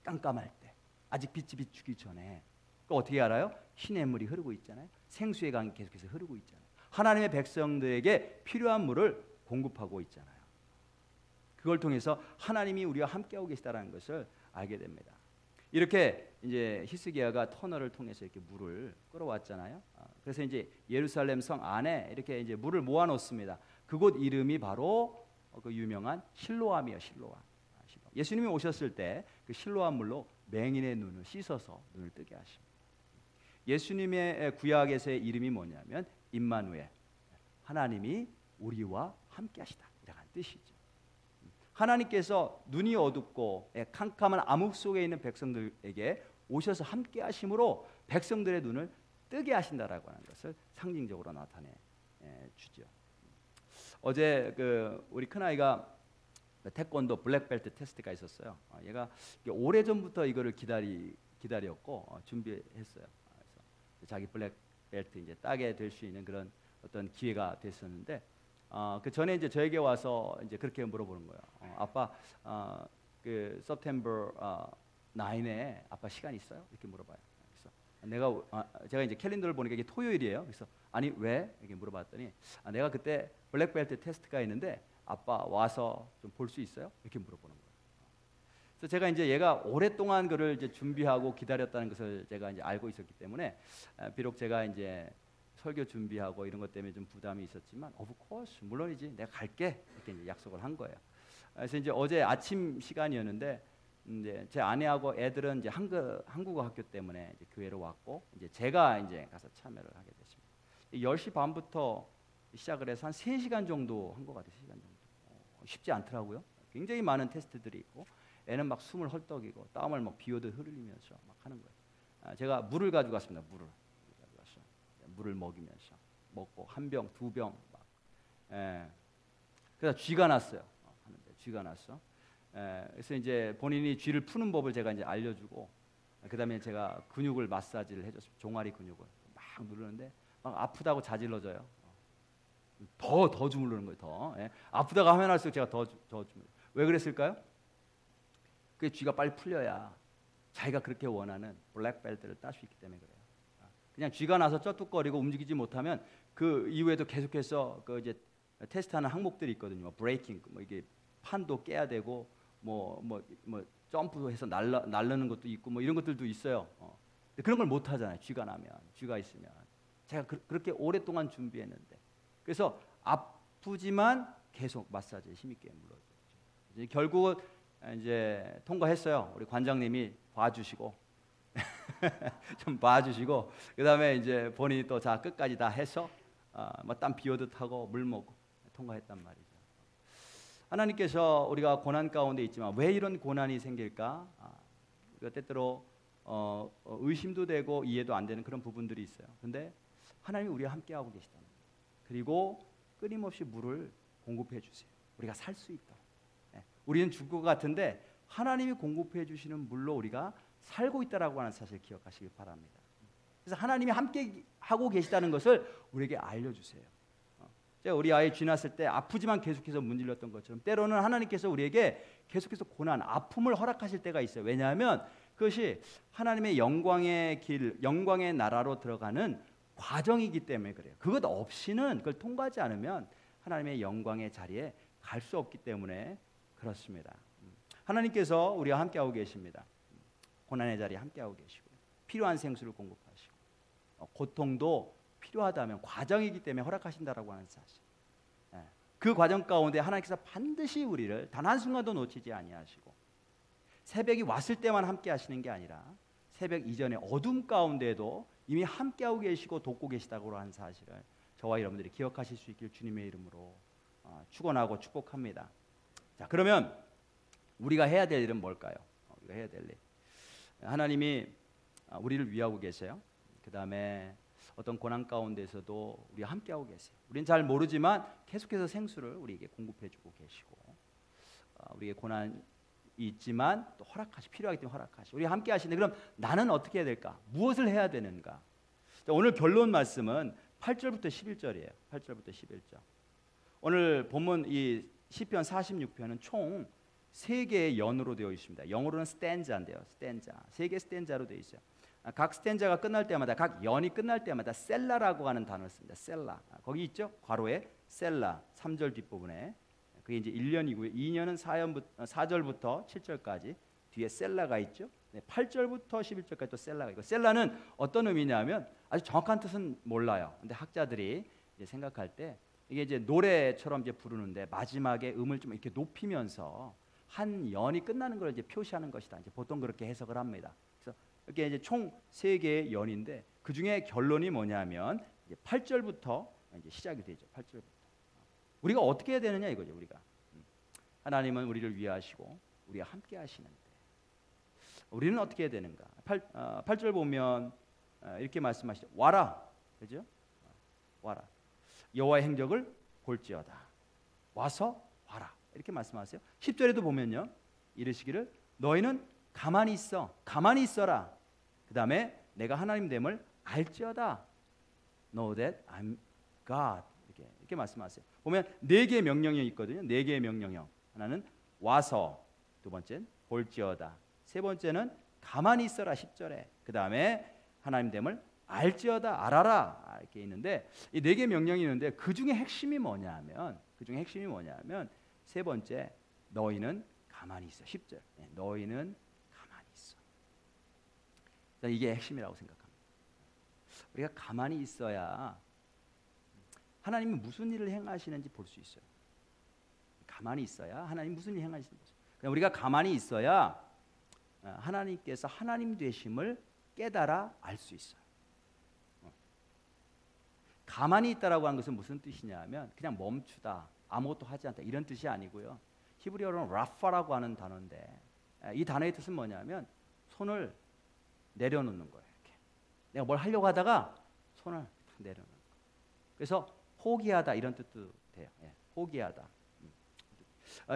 깜깜할 때 아직 빛이 비추기 전에 어떻게 알아요? 시냇물이 흐르고 있잖아요. 생수의 강이 계속해서 흐르고 있잖아요. 하나님의 백성들에게 필요한 물을 공급하고 있잖아요. 그걸 통해서 하나님이 우리와 함께하고 계시다는 것을 알게 됩니다. 이렇게 이제 히스기야가 터널을 통해서 이렇게 물을 끌어왔잖아요. 그래서 이제 예루살렘 성 안에 이렇게 이제 물을 모아놓습니다. 그곳 이름이 바로 그 유명한 실로암이에요. 실로암. 예수님이 오셨을 때 그 실로암 물로 맹인의 눈을 씻어서 눈을 뜨게 하십니다. 예수님의 구약에서의 이름이 뭐냐면 임마누엘, 하나님이 우리와 함께하시다 이라는 뜻이죠. 하나님께서 눈이 어둡고 캄캄한 암흑 속에 있는 백성들에게 오셔서 함께하심으로 백성들의 눈을 뜨게 하신다라고 하는 것을 상징적으로 나타내 주죠. 어제 그 우리 큰 아이가 태권도 블랙벨트 테스트가 있었어요. 얘가 오래 전부터 이거를 기다렸고 준비했어요. 그래서 자기 블랙벨트 이제 따게 될 수 있는 그런 어떤 기회가 됐었는데 그 전에 이제 저에게 와서 이제 그렇게 물어보는 거예요. 아빠 그 September 9에 아빠 시간 있어요? 이렇게 물어봐요. 그래서 제가 이제 캘린더를 보니까 이게 토요일이에요. 그래서 아니 왜? 이렇게 물어봤더니 내가 그때 블랙벨트 테스트가 있는데 아빠 와서 좀 볼 수 있어요? 이렇게 물어보는 거예요. 그래서 제가 이제 얘가 오랫동안 그를 이제 준비하고 기다렸다는 것을 제가 이제 알고 있었기 때문에 비록 제가 이제 설교 준비하고 이런 것 때문에 좀 부담이 있었지만 of course 물론이지 내가 갈게 이렇게 이제 약속을 한 거예요. 그래서 이제 어제 아침 시간이었는데 이제 제 아내하고 애들은 이제 한국어 학교 때문에 이제 교회로 왔고 이제 제가 이제 가서 참여를 하게 됐습니다. 10시 반부터 시작을 해서 한 3시간 정도 한 것 같아요. 3시간 정도. 쉽지 않더라고요. 굉장히 많은 테스트들이 있고 애는 막 숨을 헐떡이고 땀을 막 비오듯 흐르면서 막 하는 거예요. 제가 물을 가져갔습니다. 물을 먹이면서 먹고 한 병, 두 병 막. 그래서 쥐가 났어요. 하는데 쥐가 났어. 그래서 이제 본인이 쥐를 푸는 법을 제가 이제 알려주고 그다음에 제가 근육을 마사지를 해줬습니다. 종아리 근육을 막 누르는데 막 아프다고 자질러져요. 더 주무르는 거예요. 더 아프다가 하면 할수록 제가 더 주무르. 왜 그랬을까요? 그 쥐가 빨리 풀려야 자기가 그렇게 원하는 블랙벨트를 딸 수 있기 때문에 그래요. 그냥 쥐가 나서 쩌뚝거리고 움직이지 못하면 그 이후에도 계속해서 그 이제 테스트하는 항목들이 있거든요. 브레이킹, 뭐 이게 판도 깨야 되고 뭐 점프해서 날르는 것도 있고 뭐 이런 것들도 있어요. 그런 걸 못 하잖아요. 쥐가 있으면 제가 그렇게 오랫동안 준비했는데 그래서 아프지만 계속 마사지에 힘있게 물어줬죠. 결국 이제 통과했어요. 우리 관장님이 봐주시고 좀 봐주시고 그다음에 이제 본인이 또 자 끝까지 다 해서 뭐 땀 비오듯 하고 물 먹고 통과했단 말이죠. 하나님께서 우리가 고난 가운데 있지만 왜 이런 고난이 생길까? 우리가 때때로 의심도 되고 이해도 안 되는 그런 부분들이 있어요. 근데 하나님이 우리와 함께하고 계시다는 거예요. 그리고 끊임없이 물을 공급해 주세요. 우리가 살 수 있도록. 우리는 죽을 것 같은데 하나님이 공급해 주시는 물로 우리가 살고 있다라고 하는 사실을 기억하시길 바랍니다. 그래서 하나님이 함께 하고 계시다는 것을 우리에게 알려주세요. 제가 우리 아이 쥐 났을 때 아프지만 계속해서 문질렀던 것처럼 때로는 하나님께서 우리에게 계속해서 고난, 아픔을 허락하실 때가 있어요. 왜냐하면 그것이 하나님의 영광의 길, 영광의 나라로 들어가는 과정이기 때문에 그래요. 그것 없이는 그걸 통과하지 않으면 하나님의 영광의 자리에 갈 수 없기 때문에 그렇습니다. 하나님께서 우리와 함께하고 계십니다. 고난의 자리에 함께하고 계시고 필요한 생수를 공급하시고 고통도 필요하다면 과정이기 때문에 허락하신다라고 하는 사실. 그 과정 가운데 하나님께서 반드시 우리를 단 한순간도 놓치지 아니하시고 새벽이 왔을 때만 함께 하시는 게 아니라 새벽 이전에 어둠 가운데도 이미 함께하고 계시고 돕고 계시다고 하는 사실을 저와 여러분들이 기억하실 수 있길 주님의 이름으로 축원하고 축복합니다. 자, 그러면 우리가 해야 될 일은 뭘까요? 우리가 해야 될 일. 하나님이 우리를 위하고 계세요. 그 다음에 어떤 고난 가운데서도 우리와 함께하고 계세요. 우리는 잘 모르지만 계속해서 생수를 우리에게 공급해주고 계시고 우리에게 고난이 있지만 또 필요하기 때문에 허락하시고 우리와 함께 하시는데 그럼 나는 어떻게 해야 될까? 무엇을 해야 되는가? 자, 오늘 결론 말씀은 8절부터 11절이에요. 8절부터 11절. 오늘 본문 이 시편 46편은 총 3개의 연으로 되어 있습니다. 영어로는 스탠자인데요. 스탠자. 3개 스탠자로 되어 있어요. 각 스탠자가 끝날 때마다 각 연이 끝날 때마다 셀라라고 하는 단어를 씁니다. 셀라. 거기 있죠? 괄호에 셀라. 3절 뒷부분에. 그게 이제 1년이고요. 2년은 4절부터 7절까지 뒤에 셀라가 있죠. 8절부터 11절까지 또 셀라가 있고 셀라는 어떤 의미냐면 아주 정확한 뜻은 몰라요. 근데 학자들이 이제 생각할 때 이게 이제 노래처럼 이제 부르는데 마지막에 음을 좀 이렇게 높이면서 한 연이 끝나는 걸 이제 표시하는 것이다. 이제 보통 그렇게 해석을 합니다. 그래서 이렇게 이제 총 3개의 연인데 그 중에 결론이 뭐냐면 이제 8절부터 이제 시작이 되죠. 8절부터. 우리가 어떻게 해야 되느냐 이거죠. 우리가 하나님은 우리를 위하시고 우리와 함께 하시는데 우리는 어떻게 해야 되는가? 8절 보면 이렇게 말씀하시죠. 와라, 그죠? 와라. 여호와의 행적을 볼지어다. 와서 봐라 이렇게 말씀하세요. 10절에도 보면요, 이르시기를 너희는 가만히 있어, 가만히 있어라. 그 다음에 내가 하나님 됨을 알지어다. Know that I'm God. 이렇게 말씀하세요. 보면 네 개의 명령이 있거든요. 네 개의 명령형. 하나는 와서, 두 번째는 볼지어다, 세 번째는 가만히 있어라 10절에. 그 다음에 하나님 됨을 알지어다, 알아라 이렇게 있는데, 이 네 개의 명령이 있는데 그 중에 핵심이 뭐냐면 세 번째, 너희는 가만히 있어. 10절. 너희는 가만히 있어. 이게 핵심이라고 생각합니다. 우리가 가만히 있어야 하나님이 무슨 일을 행하시는지 볼 수 있어요. 가만히 있어야 하나님 무슨 일을 행하시는지 볼 수 있어요. 우리가 가만히 있어야 하나님께서 하나님 되심을 깨달아 알 수 있어요. 가만히 있다라고 하는 것은 무슨 뜻이냐면 그냥 멈추다, 아무것도 하지 않다 이런 뜻이 아니고요. 히브리어로는 라파라고 하는 단어인데, 이 단어의 뜻은 뭐냐면 손을 내려놓는 거예요. 이렇게. 내가 뭘 하려고 하다가 손을 내려놓는 거예요. 그래서 포기하다 이런 뜻도 돼요. 포기하다.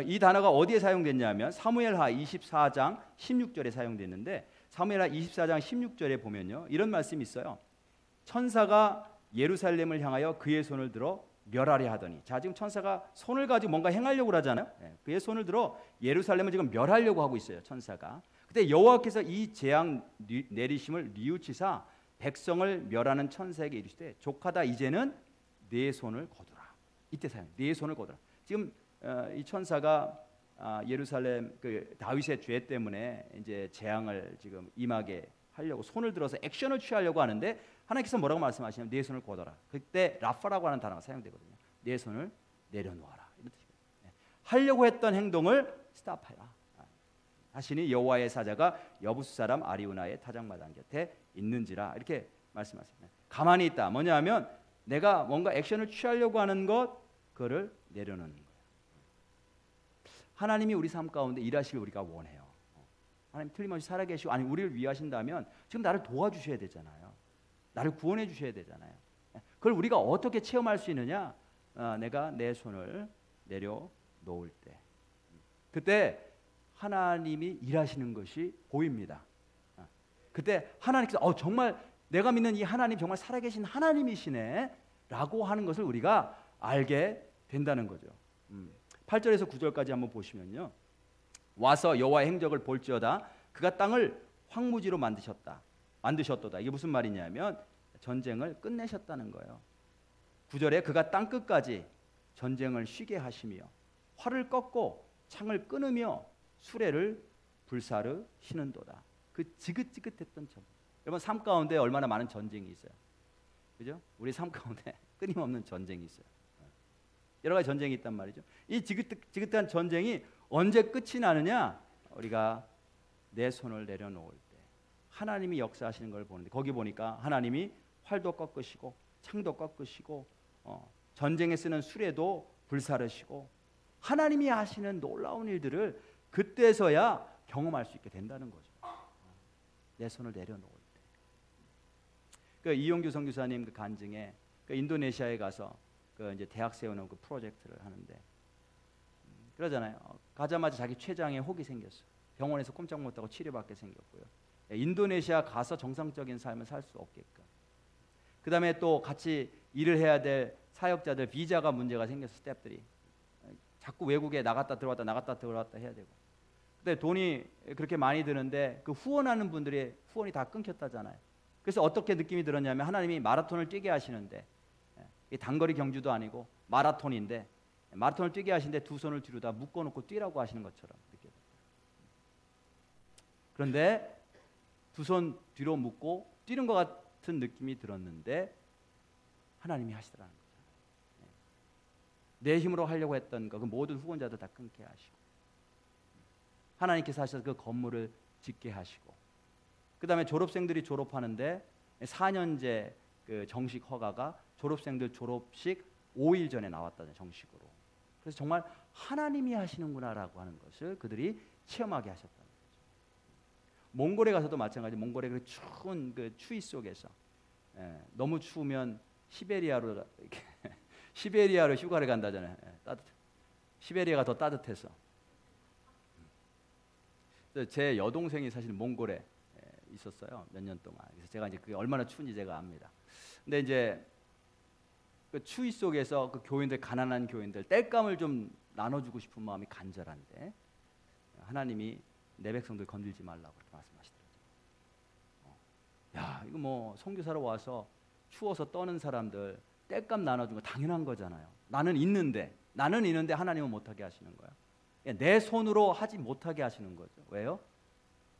이 단어가 어디에 사용됐냐면 사무엘하 24장 16절에 사용됐는데, 사무엘하 24장 16절에 보면요, 이런 말씀이 있어요. 천사가 예루살렘을 향하여 그의 손을 들어 멸하려 하더니, 자 지금 천사가 손을 가지고 뭔가 행하려고 하잖아요. 그의 손을 들어 예루살렘을 지금 멸하려고 하고 있어요, 천사가. 그때 여호와께서 이 재앙 내리심을 뉘우치사 백성을 멸하는 천사에게 이르시되 족하다, 이제는 네 손을 거두라. 이때 사용, 네 손을 거두라. 지금 이 천사가 예루살렘 그 다윗의 죄 때문에 이제 재앙을 지금 임하게 하려고 손을 들어서 액션을 취하려고 하는데, 하나님께서 뭐라고 말씀하시냐면 네 손을 거둬라. 그때 라파라고 하는 단어가 사용되거든요. 네 손을 내려놓아라 이런 뜻이거든요. 하려고 했던 행동을 스탑해라. 하시니 여호와의 사자가 여부스 사람 아리우나의 타작마당 곁에 있는지라 이렇게 말씀하세요. 가만히 있다 뭐냐면 내가 뭔가 액션을 취하려고 하는 것, 그거를 내려놓는 거예요. 하나님이 우리 삶 가운데 일하시길 우리가 원해요. 하나님 틀림없이 살아계시고, 아니 우리를 위하신다면 지금 나를 도와주셔야 되잖아요. 나를 구원해 주셔야 되잖아요. 그걸 우리가 어떻게 체험할 수 있느냐? 내가 내 손을 내려놓을 때, 그때 하나님이 일하시는 것이 보입니다. 그때 하나님께서 정말 내가 믿는 이 하나님 정말 살아계신 하나님이시네 라고 하는 것을 우리가 알게 된다는 거죠. 8절에서 9절까지 한번 보시면요, 와서 여호와의 행적을 볼지어다 그가 땅을 황무지로 만드셨도다. 이게 무슨 말이냐면 전쟁을 끝내셨다는 거예요. 9절에 그가 땅 끝까지 전쟁을 쉬게 하시며 활을 꺾고 창을 끊으며 수레를 불사르시는도다. 그 지긋지긋했던 전. 여러분 삶 가운데 얼마나 많은 전쟁이 있어요. 그죠? 우리 삶 가운데 끊임없는 전쟁이 있어요. 여러 가지 전쟁이 있단 말이죠. 이 지긋지긋한 전쟁이 언제 끝이 나느냐? 우리가 내 손을 내려놓을 때 하나님이 역사하시는 걸 보는데, 거기 보니까 하나님이 활도 꺾으시고 창도 꺾으시고 전쟁에 쓰는 수레도 불사르시고 하나님이 하시는 놀라운 일들을 그때서야 경험할 수 있게 된다는 거죠. 내 손을 내려놓을 때. 그 이용규 선교사님 그 간증에 그 인도네시아에 가서 그 이제 대학 세우는 그 프로젝트를 하는데, 그러잖아요. 가자마자 자기 췌장에 혹이 생겼어. 병원에서 꼼짝 못하고 치료받게 생겼고요. 인도네시아 가서 정상적인 삶을 살 수 없게끔. 그 다음에 또 같이 일을 해야 될 사역자들 비자가 문제가 생겨서 스태프들이 자꾸 외국에 나갔다 들어왔다 해야 되고. 근데 돈이 그렇게 많이 드는데 그 후원하는 분들의 후원이 다 끊겼다잖아요. 그래서 어떻게 느낌이 들었냐면 하나님이 마라톤을 뛰게 하시는데, 단거리 경주도 아니고 마라톤인데 마라톤을 뛰게 하시는데 두 손을 뒤로 다 묶어놓고 뛰라고 하시는 것처럼 느껴요. 그런데 두 손 뒤로 묶고 뛰는 것 같은 느낌이 들었는데 하나님이 하시더라는 거죠. 내 힘으로 하려고 했던 거, 그 모든 후원자들 다 끊게 하시고, 하나님께서 하셔서 그 건물을 짓게 하시고, 그 다음에 졸업생들이 졸업하는데 4년제 그 정식 허가가 졸업생들 졸업식 5일 전에 나왔다는 정식으로. 그래서 정말 하나님이 하시는구나라고 하는 것을 그들이 체험하게 하셨다는 거죠. 몽골에 가서도 마찬가지. 몽골의 그 추운 그 추위 속에서 너무 추우면 시베리아로 휴가를 간다잖아요. 따뜻해. 시베리아가 더 따뜻해서. 제 여동생이 사실 몽골에 있었어요. 몇 년 동안. 그래서 제가 이제 그게 얼마나 추운지 제가 압니다. 근데 이제 그 추위 속에서 그 교인들, 가난한 교인들 땔감을 좀 나눠주고 싶은 마음이 간절한데 하나님이 내 백성들 건들지 말라고 그렇게 말씀하시더라고요. 야, 이거 뭐 선교사로 와서 추워서 떠는 사람들 땔감 나눠준 거 당연한 거잖아요. 나는 있는데 하나님은 못하게 하시는 거야. 내 손으로 하지 못하게 하시는 거죠. 왜요?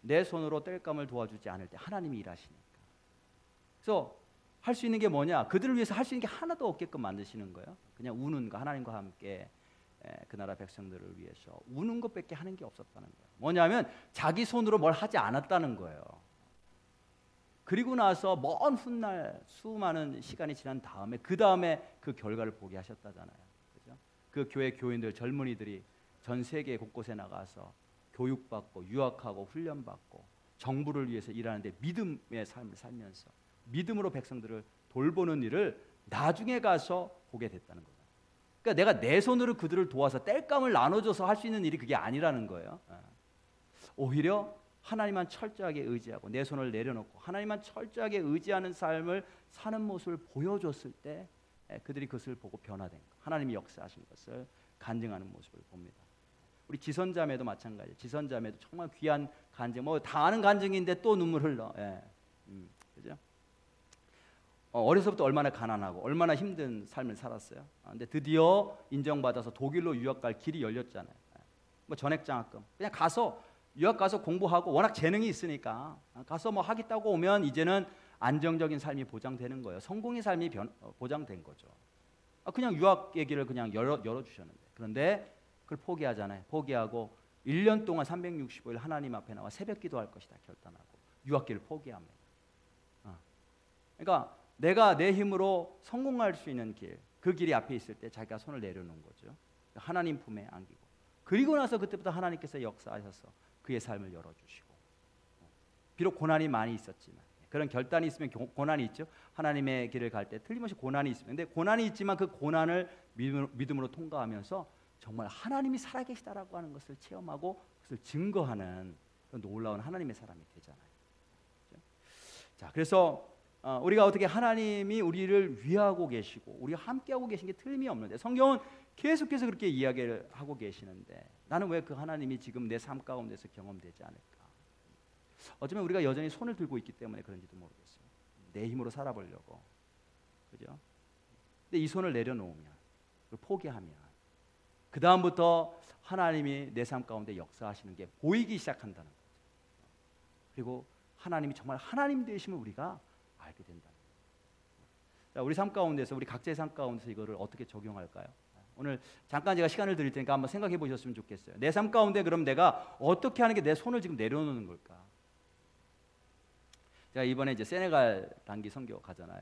내 손으로 땔감을 도와주지 않을 때 하나님이 일하시니까. 그래서 할 수 있는 게 뭐냐? 그들을 위해서 할 수 있는 게 하나도 없게끔 만드시는 거예요. 그냥 우는 거, 하나님과 함께 그 나라 백성들을 위해서 우는 것밖에 하는 게 없었다는 거예요. 뭐냐면 자기 손으로 뭘 하지 않았다는 거예요. 그리고 나서 먼 훗날 수많은 시간이 지난 다음에 그 결과를 보게 하셨다잖아요. 그죠? 그 교회 교인들, 젊은이들이 전 세계 곳곳에 나가서 교육받고 유학하고 훈련받고 정부를 위해서 일하는데 믿음의 삶을 살면서 믿음으로 백성들을 돌보는 일을 나중에 가서 보게 됐다는 거예요. 그러니까 내가 내 손으로 그들을 도와서 땔감을 나눠줘서 할 수 있는 일이 그게 아니라는 거예요. 오히려 하나님만 철저하게 의지하고 내 손을 내려놓고 하나님만 철저하게 의지하는 삶을 사는 모습을 보여줬을 때 그들이 그것을 보고 변화된 거, 하나님이 역사하신 것을 간증하는 모습을 봅니다. 우리 지선자매도 마찬가지예요. 지선자매도 정말 귀한 간증, 뭐 다 아는 간증인데 또 눈물 흘러. 그죠? 어려서부터 얼마나 가난하고 얼마나 힘든 삶을 살았어요. 근데 드디어 인정받아서 독일로 유학 갈 길이 열렸잖아요. 뭐 전액장학금 그냥 가서 유학 가서 공부하고 워낙 재능이 있으니까 가서 뭐 하겠다고 오면 이제는 안정적인 삶이 보장되는 거예요. 성공의 삶이 보장된 거죠. 그냥 유학 얘기를 그냥 열어주셨는데 그런데 그걸 포기하잖아요. 포기하고 1년 동안 365일 하나님 앞에 나와 새벽 기도할 것이다 결단하고 유학길을 포기합니다. 그러니까 내가 내 힘으로 성공할 수 있는 길, 그 길이 앞에 있을 때 자기가 손을 내려놓은 거죠. 하나님 품에 안기고 그리고 나서 그때부터 하나님께서 역사하셔서 그의 삶을 열어주시고 비록 고난이 많이 있었지만 그런 결단이 있으면 고난이 있죠. 하나님의 길을 갈 때 틀림없이 고난이 있습니다. 근데 고난이 있지만 그 고난을 믿음으로 통과하면서 정말 하나님이 살아계시다라고 하는 것을 체험하고 그것을 증거하는 그런 놀라운 하나님의 사람이 되잖아요. 그렇죠? 자, 그래서 우리가 어떻게 하나님이 우리를 위하고 계시고 우리가 함께하고 계신 게 틀림이 없는데 성경은 계속해서 그렇게 이야기를 하고 계시는데 나는 왜 그 하나님이 지금 내 삶 가운데서 경험되지 않을까? 어쩌면 우리가 여전히 손을 들고 있기 때문에 그런지도 모르겠어요. 내 힘으로 살아보려고. 그죠? 근데 이 손을 내려놓으면 포기하면 그 다음부터 하나님이 내 삶 가운데 역사하시는 게 보이기 시작한다는 거죠. 그리고 하나님이 정말 하나님 되심을 우리가 알게 된다. 자, 우리 삶 가운데서 우리 각자의 삶 가운데서 이거를 어떻게 적용할까요? 오늘 잠깐 제가 시간을 드릴 테니까 한번 생각해 보셨으면 좋겠어요. 내 삶 가운데 그럼 내가 어떻게 하는 게 내 손을 지금 내려놓는 걸까? 제가 이번에 이제 세네갈 단기 선교 가잖아요.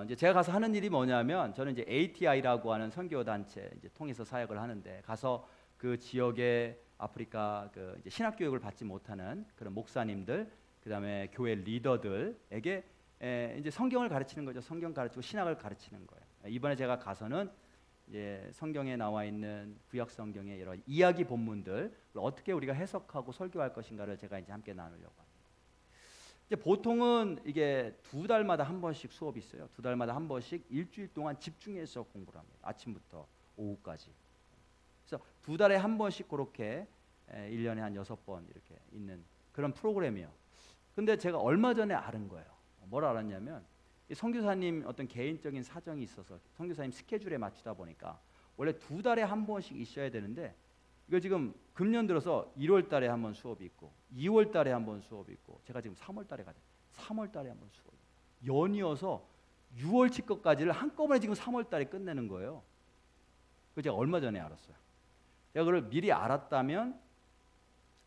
이제 제가 가서 하는 일이 뭐냐면 저는 이제 ATI라고 하는 선교 단체 이제 통해서 사역을 하는데 가서 그 지역의 아프리카 그 이제 신학 교육을 받지 못하는 그런 목사님들, 그다음에 교회 리더들에게 이제 성경을 가르치는 거죠. 성경 가르치고 신학을 가르치는 거예요. 이번에 제가 가서는 이제 성경에 나와 있는 구약 성경의 여러 이야기 본문들 어떻게 우리가 해석하고 설교할 것인가를 제가 이제 함께 나누려고 합니다. 이제 보통은 이게 2달마다 한 번씩 수업이 있어요. 2달마다 한 번씩 일주일 동안 집중해서 공부를 합니다. 아침부터 오후까지. 그래서 2달에 한 번씩 그렇게 1년에 한 6번 이렇게 있는 그런 프로그램이에요. 근데 제가 얼마 전에 알은 거예요. 뭘 알았냐면 선교사님 어떤 개인적인 사정이 있어서 선교사님 스케줄에 맞추다 보니까 원래 2달에 한 번씩 있어야 되는데 이거 지금 금년 들어서 1월 달에 한 번 수업이 있고 2월 달에 한 번 수업이 있고 제가 지금 3월 달에 가요. 3월 달에 한 번 수업이 연이어서 6월치 것까지를 한꺼번에 지금 3월 달에 끝내는 거예요. 그걸 제가 얼마 전에 알았어요. 제가 그걸 미리 알았다면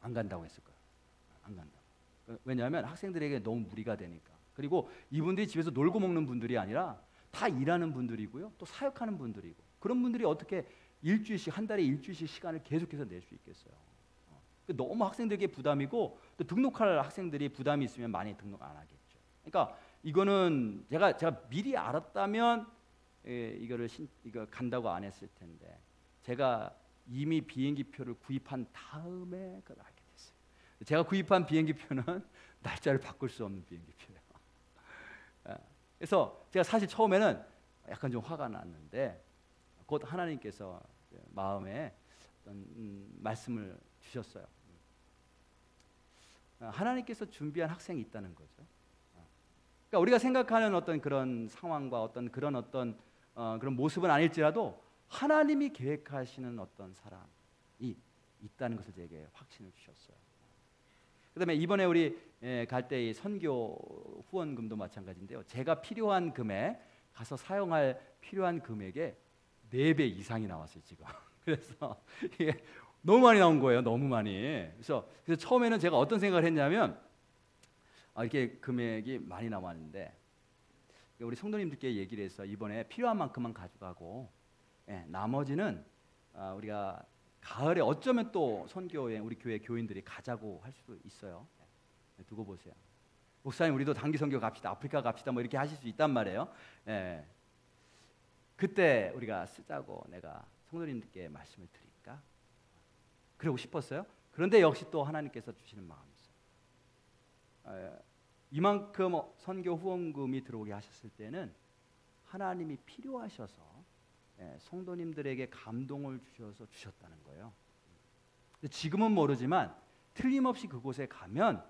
안 간다고 했을 거예요. 안 간다고. 왜냐하면 학생들에게 너무 무리가 되니까. 그리고 이분들이 집에서 놀고 먹는 분들이 아니라 다 일하는 분들이고요. 또 사역하는 분들이고 그런 분들이 어떻게 일주일씩 한 달에 일주일씩 시간을 계속해서 낼 수 있겠어요. 너무 학생들에게 부담이고 또 등록할 학생들이 부담이 있으면 많이 등록 안 하겠죠. 그러니까 이거는 제가 미리 알았다면 이거 간다고 안 했을 텐데 제가 이미 비행기표를 구입한 다음에 그걸 알게 됐어요. 제가 구입한 비행기표는 날짜를 바꿀 수 없는 비행기표예요. 그래서 제가 사실 처음에는 약간 좀 화가 났는데 곧 하나님께서 마음에 어떤 말씀을 주셨어요. 하나님께서 준비한 학생이 있다는 거죠. 그러니까 우리가 생각하는 어떤 그런 상황과 어떤 그런 그런 모습은 아닐지라도 하나님이 계획하시는 어떤 사람이 있다는 것을 제게 확신을 주셨어요. 그다음에 이번에 우리 갈 때 이 선교 후원금도 마찬가지인데요. 제가 필요한 금액 가서 사용할 필요한 금액의 4배 이상이 나왔어요 지금. 그래서 이게 너무 많이 나온 거예요. 너무 많이. 그래서 처음에는 제가 어떤 생각을 했냐면 이렇게 금액이 많이 나왔는데 우리 성도님들께 얘기를 해서 이번에 필요한 만큼만 가져가고 나머지는 우리가 가을에 어쩌면 또 선교에 우리 교회 교인들이 가자고 할 수도 있어요. 두고 보세요. 목사님 우리도 단기 선교 갑시다. 아프리카 갑시다. 뭐 이렇게 하실 수 있단 말이에요. 그때 우리가 쓰자고 내가 성도님들께 말씀을 드릴까? 그러고 싶었어요. 그런데 역시 또 하나님께서 주시는 마음이 있어요. 이만큼 선교 후원금이 들어오게 하셨을 때는 하나님이 필요하셔서 성도님들에게 감동을 주셔서 주셨다는 거예요. 지금은 모르지만 틀림없이 그곳에 가면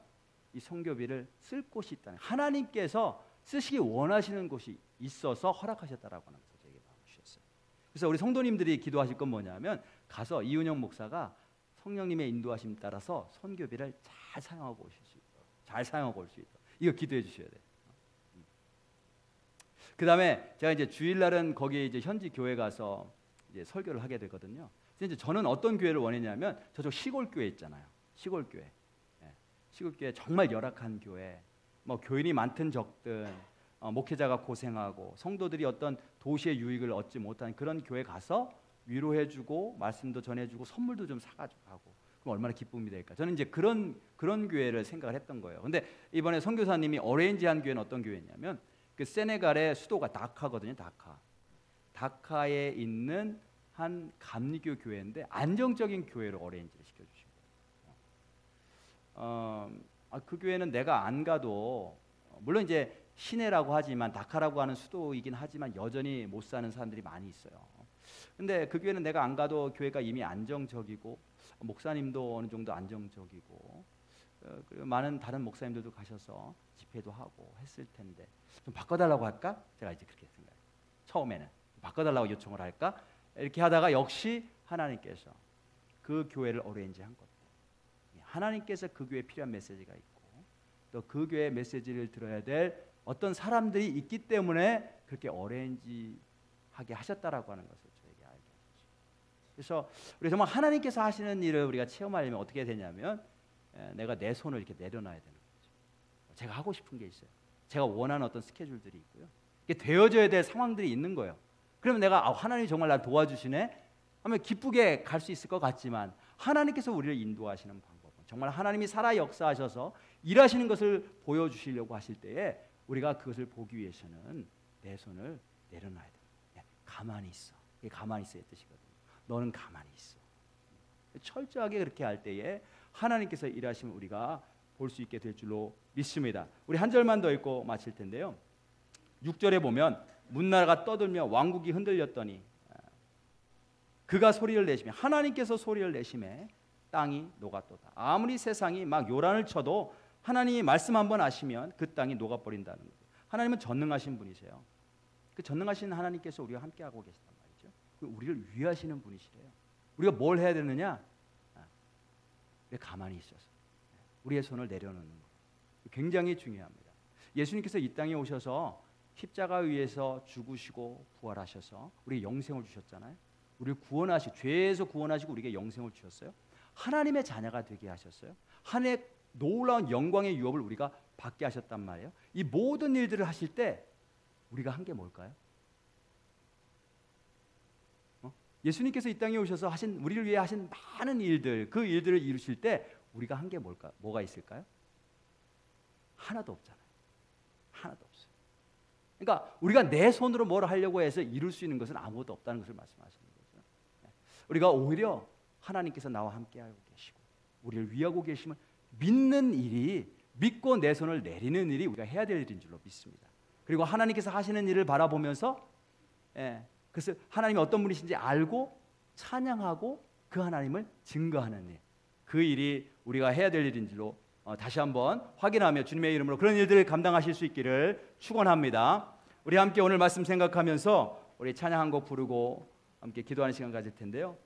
이 선교비를 쓸 곳이 있다는, 하나님께서 쓰시기 원하시는 곳이 있어서 허락하셨다라고 하는 것을 제게 마음을 주셨어요. 그래서 우리 성도님들이 기도하실 건 뭐냐면 가서 이은영 목사가 성령님의 인도하심 따라서 선교비를 잘 사용하고 오실 수 있도록, 잘 사용하고 올 수 있도록 이거 기도해 주셔야 돼요. 그 다음에 제가 이제 주일날은 거기 이제 현지 교회 가서 이제 설교를 하게 되거든요. 이제 저는 어떤 교회를 원했냐면 저쪽 시골 교회 있잖아요. 시골 교회, 시골 교회 정말 열악한 교회, 뭐 교인이 많든 적든 목회자가 고생하고 성도들이 어떤 도시의 유익을 얻지 못하는 그런 교회 가서 위로해주고 말씀도 전해주고 선물도 좀 사가지고 가고 그럼 얼마나 기쁨이 될까. 저는 이제 그런 교회를 생각을 했던 거예요. 근데 이번에 선교사님이 어레인지한 교회는 어떤 교회냐면 그 세네갈의 수도가 다카거든요. 다카에 있는 한 감리교 교회인데 안정적인 교회로 어레인지를 시켜주신 거예요. 그 교회는 내가 안 가도 물론 이제 시내라고 하지만 다카라고 하는 수도이긴 하지만 여전히 못 사는 사람들이 많이 있어요. 근데 그 교회는 내가 안 가도 교회가 이미 안정적이고 목사님도 어느 정도 안정적이고 그리고 많은 다른 목사님들도 가셔서 집회도 하고 했을 텐데 좀 바꿔달라고 할까? 제가 이제 그렇게 생각해요. 처음에는 바꿔달라고 요청을 할까? 이렇게 하다가 역시 하나님께서 그 교회를 어레인지한 것도 하나님께서 그 교회에 필요한 메시지가 있고 또 그 교회의 메시지를 들어야 될 어떤 사람들이 있기 때문에 그렇게 어레인지하게 하셨다라고 하는 것을 저에게 알게 하셨죠. 그래서 우리 정말 하나님께서 하시는 일을 우리가 체험하려면 어떻게 되냐면 내가 내 손을 이렇게 내려놔야 되는 거죠. 제가 하고 싶은 게 있어요. 제가 원하는 어떤 스케줄들이 있고요. 이게 되어져야 될 상황들이 있는 거예요. 그러면 내가 하나님이 정말 날 도와주시네 하면 기쁘게 갈 수 있을 것 같지만 하나님께서 우리를 인도하시는 방법은 정말 하나님이 살아 역사하셔서 일하시는 것을 보여주시려고 하실 때에 우리가 그것을 보기 위해서는 내 손을 내려놔야 돼요. 가만히 있어. 이게 가만히 있어야 뜻이거든요. 너는 가만히 있어. 철저하게 그렇게 할 때에 하나님께서 일하시면 우리가 볼 수 있게 될 줄로 믿습니다. 우리 한 절만 더 읽고 마칠 텐데요. 6절에 보면 문나라가 떠들며 왕국이 흔들렸더니 그가 소리를 내시며 하나님께서 소리를 내시매 땅이 녹았도다. 아무리 세상이 막 요란을 쳐도 하나님이 말씀 한번 하시면 그 땅이 녹아버린다는 거예요. 하나님은 전능하신 분이세요. 그 전능하신 하나님께서 우리와 함께하고 계시단 말이죠. 우리를 위하시는 분이시래요. 우리가 뭘 해야 되느냐? 가만히 있어서 우리의 손을 내려놓는 것. 굉장히 중요합니다. 예수님께서 이 땅에 오셔서 십자가 위에서 죽으시고 부활하셔서 우리에게 영생을 주셨잖아요. 우리를 죄에서 구원하시고 우리에게 영생을 주셨어요. 하나님의 자녀가 되게 하셨어요. 하나님의 놀라운 영광의 유업을 우리가 받게 하셨단 말이에요. 이 모든 일들을 하실 때 우리가 한 게 뭘까요? 예수님께서 이 땅에 오셔서 우리를 위해 하신 많은 일들, 그 일들을 이루실 때 우리가 한 게 뭐가 있을까요? 하나도 없잖아요. 하나도 없어요. 그러니까 우리가 내 손으로 뭘 하려고 해서 이룰 수 있는 것은 아무것도 없다는 것을 말씀하시는 거죠. 우리가 오히려 하나님께서 나와 함께하고 계시고 우리를 위하고 계심을 믿는 일이, 믿고 내 손을 내리는 일이 우리가 해야 될 일인 줄로 믿습니다. 그리고 하나님께서 하시는 일을 바라보면서 그래서 하나님이 어떤 분이신지 알고 찬양하고 그 하나님을 증거하는 일, 그 일이 우리가 해야 될 일인 줄로 다시 한번 확인하며 주님의 이름으로 그런 일들을 감당하실 수 있기를 축원합니다. 우리 함께 오늘 말씀 생각하면서 우리 찬양 한 곡 부르고 함께 기도하는 시간 가질 텐데요.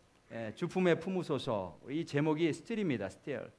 주품에 품으소서. 이 제목이 스틸입니다. 스틸.